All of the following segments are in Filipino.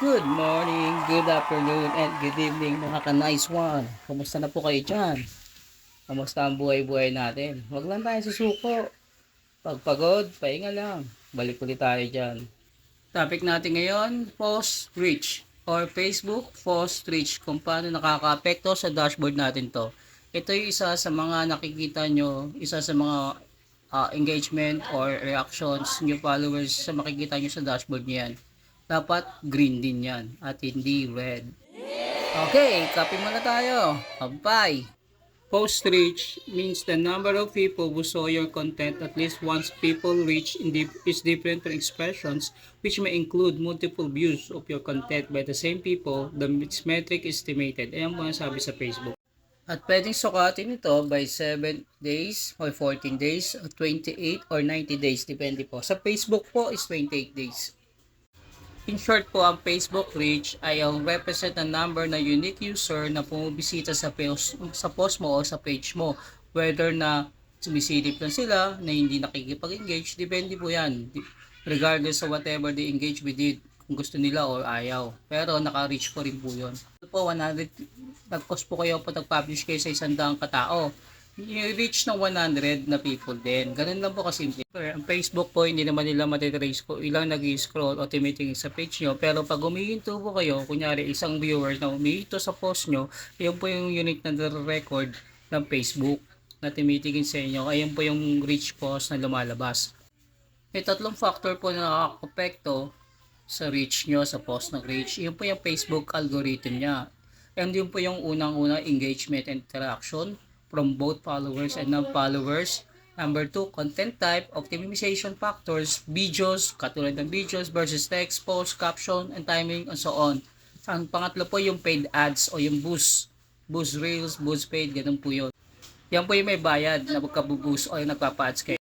Good morning, good afternoon, and good evening mga ka-nice one. Kumusta na po kayo dyan? Kumusta ang buhay-buhay natin? Huwag lang tayo susuko. Pag pagod, pahinga lang. Balik ulit tayo dyan. Topic natin ngayon, post reach or Facebook post reach. Kung paano nakaka-apekto sa dashboard natin to. Ito yung isa sa mga nakikita nyo, isa sa mga engagement or reactions nyo followers sa makikita nyo sa dashboard nyo yan. Dapat green din yan at hindi red. Okay, copy muna tayo. Bye. Post reach means the number of people who saw your content at least once. People reach is different from expressions which may include multiple views of your content by the same people. The metric estimated. Ayan po ang sabi sa Facebook. At pwedeng sukatin ito by 7 days or 14 days, 28 or 90 days. Depende po. Sa Facebook po is 28 days. In short po, ang Facebook reach ay ang represent na number na unique user na pumibisita sa post mo o sa page mo. Whether na sumisilip lang sila, na hindi nakikipag-engage, depende po yan. Regardless of whatever they engage with it, kung gusto nila o ayaw. Pero naka-reach po rin po yun. Ito po, 100, nag-post po kayo po, nag-publish kayo sa 100 katao. I-reach ng 100 na people din. Ganun lang po kasimple. Ang Facebook po, hindi naman nila matitrace ko ilang nag-scroll o tumitingin sa page nyo. Pero pag humihinto po kayo, kunyari isang viewer na humihinto sa post nyo, yun po yung unique na record ng Facebook na tumitingin sa inyo. Ayun po yung reach post na lumalabas. May tatlong factor po na nakakapekto sa reach nyo, sa post ng reach. Yun po yung Facebook algorithm niya. And yun po yung unang-unang engagement and interaction from both followers and non-followers. Number 2, content type, optimization factors, videos, katulad ng videos versus text, post, caption, and timing, and so on. Ang pangatlo po yung paid ads o yung boost reels, boost paid, ganun po yun. Yan po yung may bayad na magkabuboost o yung nagpapa-ads kayo.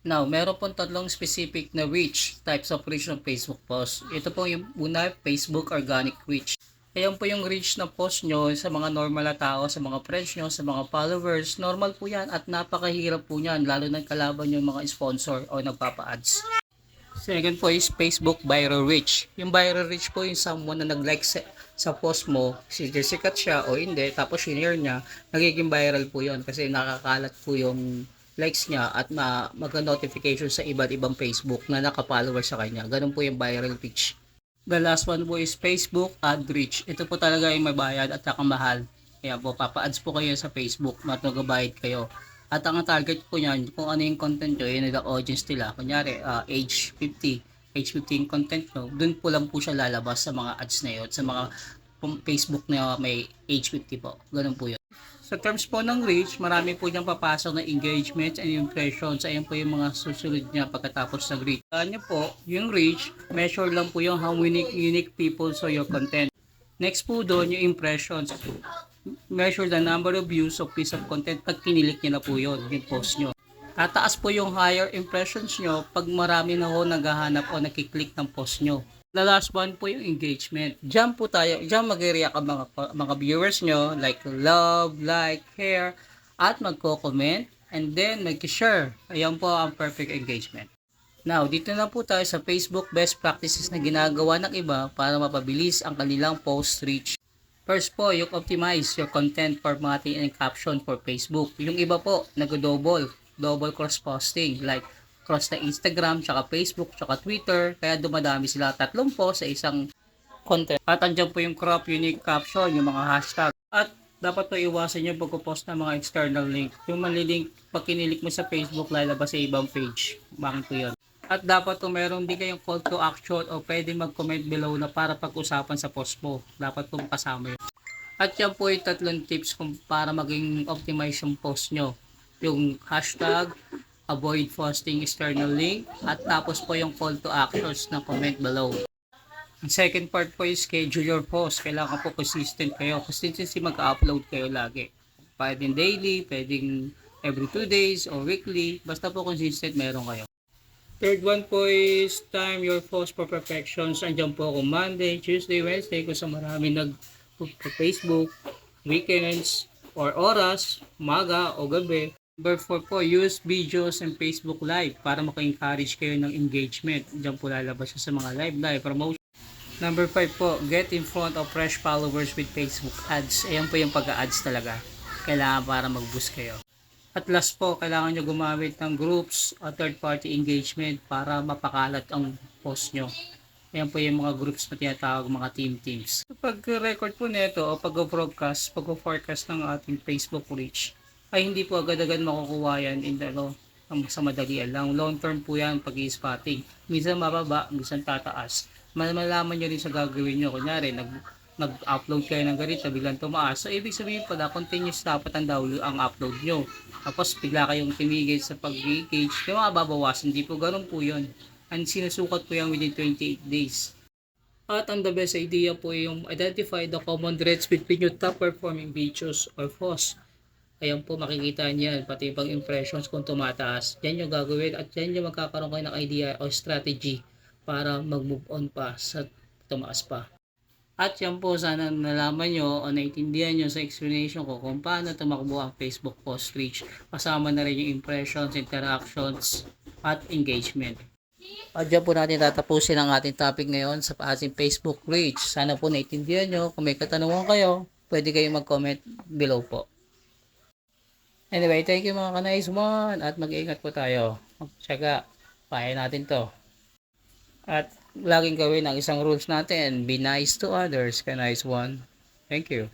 Now, meron pong tatlong specific na reach, types of reach ng Facebook post. Ito po yung una, Facebook organic reach. Ayan po yung reach na post nyo sa mga normal na tao, sa mga friends nyo, sa mga followers. Normal po yan at napakahirap po yan, lalo na kalaban nyo yung mga sponsor o nagpapa-ads. Second po is Facebook viral reach. Yung viral reach po yung someone na nag-like sa post mo, sikat siya o hindi, tapos share niya, nagiging viral po yun kasi nakakalat po yung likes niya at mag-notification sa iba't ibang Facebook na nakafollower sa kanya. Ganun po yung viral reach. The last one po is Facebook ad reach. Ito po talaga yung may bayad at saka mahal. Kaya po, papa-ads po kayo sa Facebook, mag-bayad kayo. At ang target po niyan, kung ano yung content nyo, yun yung audience nila. Kunyari, age 15 content nyo, dun po lang po siya lalabas sa mga ads na yun, sa mga Facebook na may age 50 po. Ganun po yun. Sa terms po ng reach, marami po niyang papasok na engagements and impressions. Ayan po yung mga susunod niya pagkatapos ng reach. Kanya po, yung reach, measure lang po yung how unique people saw your content. Next po doon, yung impressions. Measure the number of views of piece of content pag kinilik niya na po yun, yung post nyo. Tataas po yung higher impressions nyo pag marami na ho naghahanap o nakiklik ng post nyo. The last one po yung engagement. Diyan po tayo, diyan mag-react ang mga viewers nyo, like love, like, share, at magko-comment, and then mag-share. Ayan po ang perfect engagement. Now, dito na po tayo sa Facebook best practices na ginagawa ng iba para mapabilis ang kanilang post reach. First po, yung optimize your content formatting and caption for Facebook. Yung iba po, double cross-posting, like cross na Instagram, tsaka Facebook, tsaka Twitter. Kaya dumadami sila, tatlong po sa isang content. At andyan po yung crop, unique caption, yung mga hashtag. At dapat po iwasan yung pagpo-post ng mga external link. Yung manlilink, pag kinilik mo sa Facebook, lalabas sa ibang page. Bakit po yun? At dapat kung meron din kayong call to action o pwede mag-comment below na para pag-usapan sa post mo. Dapat po kasama yun. At yan po yung tatlong tips kung para maging optimize yung post nyo. Yung hashtag, avoid posting external link, at tapos po yung call to actions na comment below. Ang second part po is schedule your post. Kailangan po consistent kayo. Consistency mag-upload kayo lagi. Pwedeng daily, pwedeng every 2 days or weekly. Basta po consistent meron kayo. Third one po is time your post for perfections. Andiyan po ako Monday, Tuesday, Wednesday kung sa marami Facebook, weekends, or oras, umaga o gabi. Number 4 po, use videos and Facebook Live para maka-encourage kayo ng engagement. Diyan po lalabas sa mga live promotion. Number 5 po, get in front of fresh followers with Facebook ads. Ayan po yung pag-ads talaga. Kailangan para mag-boost kayo. At last po, kailangan nyo gumamit ng groups o third-party engagement para mapakalat ang post nyo. Ayan po yung mga groups na tinatawag mga teams. Pag-record po nito o pag-broadcast, pag-forecast ng ating Facebook reach, ay hindi po agad-agad makukuha yan sa madalian lang. Long term po yan pag-i-spotting. Minsan mababa, minsan tataas. Malalaman nyo rin sa gagawin nyo. Kunyari, nag-upload kayo ng ganito, biglang tumaas. So, ibig sabihin pala, continuous dapat ang upload nyo. Tapos, bigla kayong tumigil sa pag-engage, kaya mababawasan. Hindi po ganun po yun. And sinusukat po yan within 28 days. At ang the best idea po yung identify the common threads between your top performing videos or posts. Ayan po makikita niyan, pati pang impressions kung tumataas. Yan yung gagawin at yan yung magkakaroon kayo ng idea o strategy para mag-move on pa sa tumaas pa. At yan po sana nalaman nyo o naintindihan nyo sa explanation ko kung paano tumakbo ang Facebook post reach. Kasama na rin yung impressions, interactions, at engagement. At dyan po natin tatapusin ang ating topic ngayon sa ating Facebook reach. Sana po naintindihan nyo. Kung may katanungan kayo, pwede kayong mag-comment below po. Anyway, thank you mga ka-nice one at mag-iingat po tayo. Tsaka, pahay natin to. At laging gawin ang isang rules natin, be nice to others, ka-nice one. Thank you.